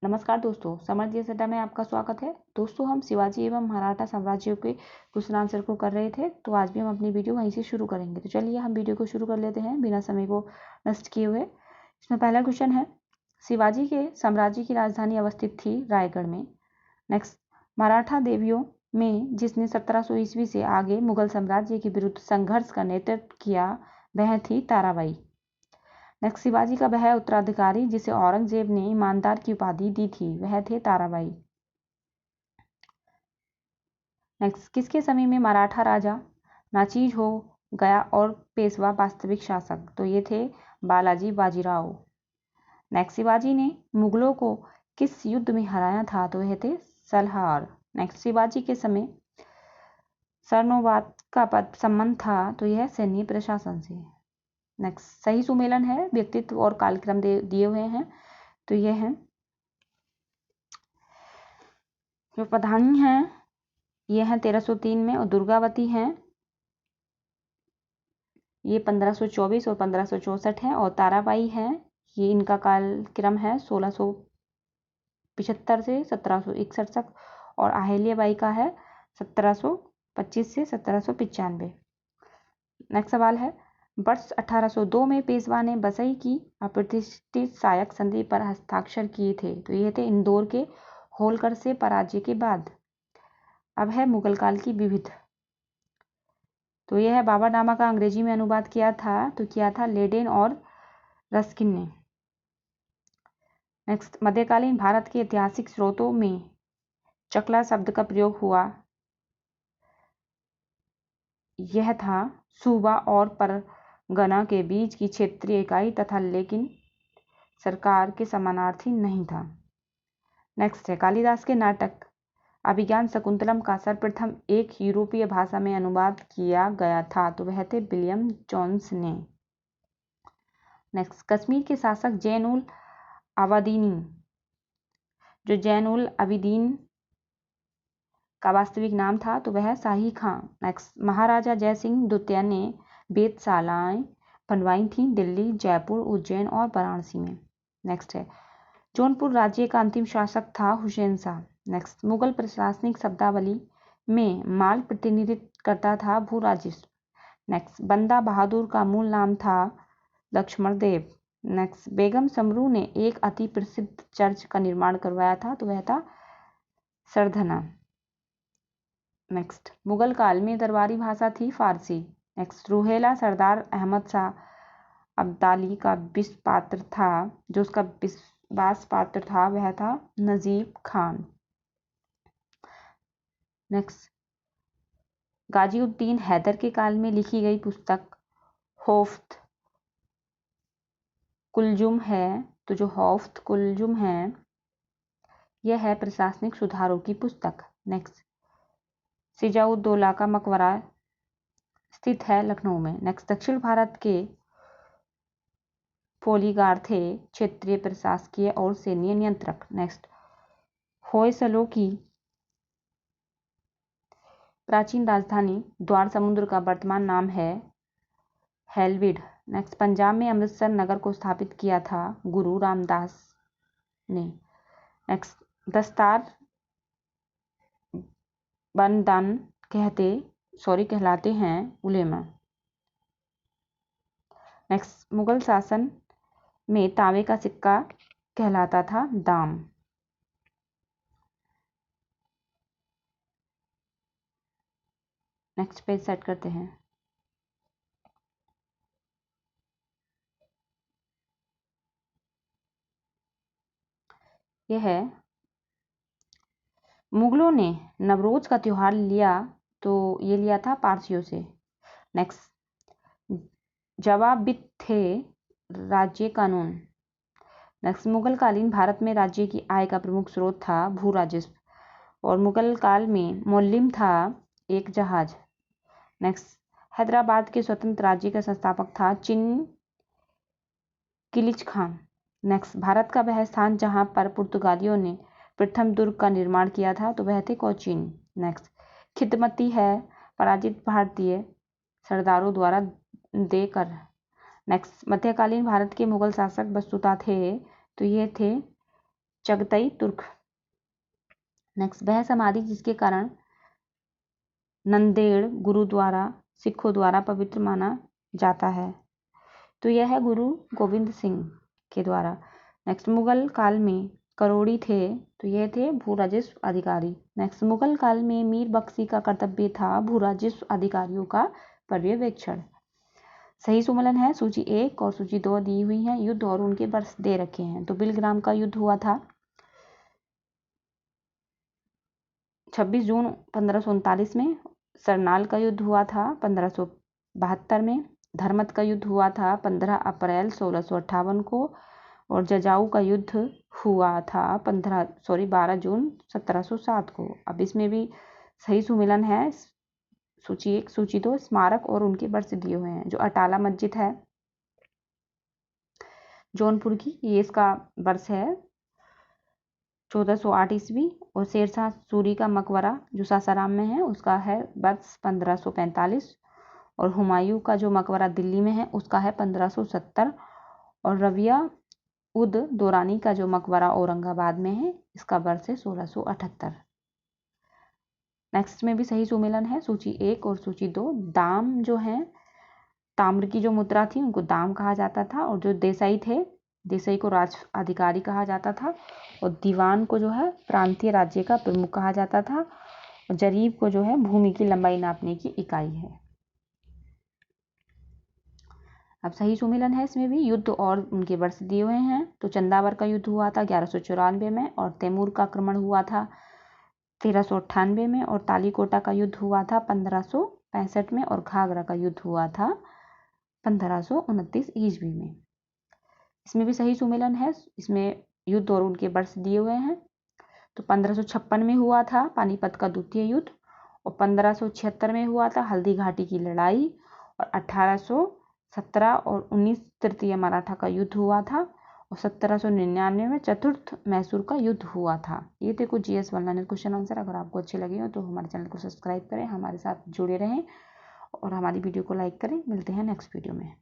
नमस्कार दोस्तों, समर्थ जी अड्डा में आपका स्वागत है। दोस्तों, हम शिवाजी एवं मराठा साम्राज्य के क्वेश्चन आंसर को कर रहे थे, तो आज भी हम अपनी वीडियो वहीं से शुरू करेंगे। तो चलिए हम वीडियो को शुरू कर लेते हैं बिना समय को नष्ट किए हुए। इसमें पहला क्वेश्चन है, शिवाजी के साम्राज्य की राजधानी अवस्थित थी रायगढ़ में। नेक्स्ट, मराठा देवियों में जिसने 1700 ईस्वी से आगे मुगल साम्राज्य के विरुद्ध संघर्ष का नेतृत्व किया, वह थी ताराबाई। नेक्स्ट, शिवाजी का वह उत्तराधिकारी जिसे औरंगजेब ने ईमानदार की उपाधि दी थी, वह थे ताराबाई। नेक्स्ट, किसके समय में मराठा राजा नाचीज हो गया और पेशवा वास्तविक शासक? तो ये थे बालाजी बाजीराव। नेक्स्ट, शिवाजी ने मुगलों को किस युद्ध में हराया था? तो यह थे सलहार। नेक्स्ट, शिवाजी के समय सरनोबात का पद संबंध था? तो यह सैन्य प्रशासन से। नेक्स्ट, सही सुमेलन है, व्यक्तित्व और कालक्रम दिए हुए हैं। तो ये हैं जो प्रधानी हैं, ये हैं 1303 में, और दुर्गावती हैं ये 1524 और 1564 है, और ताराबाई हैं ये इनका कालक्रम है 1675 से 1761 तक, और अहिल्याबाई का है 1725 से 1795। नेक्स्ट सवाल है, वर्ष 1802 में पेशवा ने बसई की अप्रतिष्ठित सहायक संधि पर हस्ताक्षर किए थे? तो ये थे इंदौर के होलकर से पराजय के बाद। अब है मुगल काल की विविध। तो यह है बाबरनामा का अंग्रेजी में अनुवाद किया था, तो किया था लेडेन और रस्किन ने। नेक्स्ट, मध्यकालीन भारत के ऐतिहासिक स्रोतों में चकला शब्द का प्रयोग हुआ, यह था सूबा और परगना के बीच की क्षेत्रीय इकाई तथा, लेकिन सरकार के समानार्थी नहीं था। नेक्स्ट है, कालिदास के नाटक अभिज्ञान शकुंतलम का सर्वप्रथम एक यूरोपीय भाषा में अनुवाद किया गया था? तो वह थे विलियम जोन्स ने। नेक्स्ट, कश्मीर के शासक जैन उल आबदीनी, जो जैन उल आबिदीन का वास्तविक नाम था, तो वह शाही खां। नेक्स्ट, महाराजा जयसिंह द्वितीय ने वेधशालाएं बनवाई थी दिल्ली, जयपुर, उज्जैन और वाराणसी में। नेक्स्ट है, जौनपुर राज्य का अंतिम शासक था हुसैन शाह। नेक्स्ट, मुगल प्रशासनिक शब्दावली में माल प्रतिनिधित्व करता था भू राजस्व। नेक्स्ट, बंदा बहादुर का मूल नाम था लक्ष्मण देव। नेक्स्ट, बेगम समरू ने एक अति प्रसिद्ध चर्च का निर्माण करवाया था? तो वह था सरधना। नेक्स्ट, मुगल काल में दरबारी भाषा थी फारसी। नेक्स्ट, रूहेला सरदार अहमद शाह अब्दाली का विश्वास पात्र था, जो उसका विश्वास पात्र था वह था नजीब खान। नेक्स्ट, गाजीउद्दीन हैदर के काल में लिखी गई पुस्तक होफ्त कुलजुम है। तो जो होफ्त कुलजुम है यह है प्रशासनिक सुधारों की पुस्तक। नेक्स्ट, सिजाउद्दौला का मकबरा स्थित है लखनऊ में। नेक्स्ट, दक्षिण भारत के पोलीगार थे क्षेत्रीय प्रशासकीय और सैन्य नियंत्रक। नेक्स्ट, होयसलों की प्राचीन राजधानी द्वार समुद्र का वर्तमान नाम है हेलविड। नेक्स्ट, पंजाब में अमृतसर नगर को स्थापित किया था गुरु रामदास ने। नेक्स्ट, दस्तार बंदन कहलाते हैं उलेमा। नेक्स्ट, मुगल शासन में तांबे का सिक्का कहलाता था दाम। नेक्स्ट पेज सेट करते हैं। यह है, मुगलों ने नवरोज का त्योहार लिया, तो ये लिया था पारसियों से। नेक्स्ट, जवाबित थे राज्य कानून। नेक्स्ट, मुगल कालीन भारत में राज्य की आय का प्रमुख स्रोत था भू राजस्व, और मुगल काल में मोल्लिम था एक जहाज। नेक्स्ट, हैदराबाद के स्वतंत्र राज्य का संस्थापक था चिन किलिच खां। नेक्स्ट, भारत का वह स्थान जहां पर पुर्तगालियों ने प्रथम दुर्ग का निर्माण किया था, तो वह थे कोचीन। नेक्स्ट, खिदमती है पराजित भारतीय सरदारों द्वारा देकर। नेक्स्ट, मध्यकालीन भारत के मुगल शासक वस्तुतः थे, तो ये थे चगतई तुर्क। नेक्स्ट, वह समाधि जिसके कारण नंदेड़ गुरुद्वारा सिखों द्वारा पवित्र माना जाता है, तो यह है गुरु गोविंद सिंह के द्वारा। नेक्स्ट, मुगल काल में करोड़ी थे, तो ये थे भू राजस्व अधिकारी। नेक्स्ट, मुगल काल में मीर बख्शी का कर्तव्य था भू राजस्व अधिकारियों का पर्यवेक्षण। सही सुमेलन है सूची 1 और सूची 2 दी हुई है। युद्ध और उनके वर्ष दे रखे हैं। तो बिलग्राम का युद्ध हुआ था 26 जून 1539 में। सरनाल का युद्ध हुआ था 1572 में। धर्मत का युद्ध हुआ था 15 अप्रैल 1658 को। और जजाऊ का युद्ध हुआ था 12 जून 1707 को। अब इसमें भी सही सुमेलन है सूची 1 सूची 2 स्मारक और उनके वर्ष दिए हुए हैं। जो अटाला मस्जिद है जौनपुर की, ये इसका वर्ष है 1408 ईस्वी। और शेरशाह सूरी का मकबरा जो सासाराम में है उसका है वर्ष 1545। और हुमायूं का जो मकबरा दिल्ली में है उसका है 1570। और रबिया उद दौरानी का जो मकबरा औरंगाबाद में है इसका वर्ष है 1678। नेक्स्ट में भी सही सुमेलन है सूची 1 और सूची 2। दाम जो है, ताम्र की जो मुद्रा थी उनको दाम कहा जाता था। और जो देसाई थे, देसाई को राज अधिकारी कहा जाता था। और दीवान को जो है प्रांतीय राज्य का प्रमुख कहा जाता था। और जरीब को जो है भूमि की लंबाई नापने की इकाई है। अब सही सुमेलन है इसमें भी। युद्ध और उनके वर्ष दिए हुए हैं। तो चंदावर का युद्ध हुआ था 1194 में। और तैमूर का आक्रमण हुआ था 1398 में। और तालीकोटा का युद्ध हुआ था 1565 में। और घाघरा का युद्ध हुआ था 1529 ईस्वी में। इसमें भी सही सुमेलन है। इसमें युद्ध और उनके वर्ष दिए हुए हैं। तो 1556 में हुआ था पानीपत का द्वितीय युद्ध। और 1576 में हुआ था हल्दी घाटी की लड़ाई। और 1817 और 19 तृतीय मराठा का युद्ध हुआ था। और 1799 में चतुर्थ मैसूर का युद्ध हुआ था। ये थे कुछ GS 1 क्वेश्चन आंसर। अगर आपको अच्छे लगे हो तो हमारे चैनल को सब्सक्राइब करें, हमारे साथ जुड़े रहें और हमारी वीडियो को लाइक करें। मिलते हैं नेक्स्ट वीडियो में।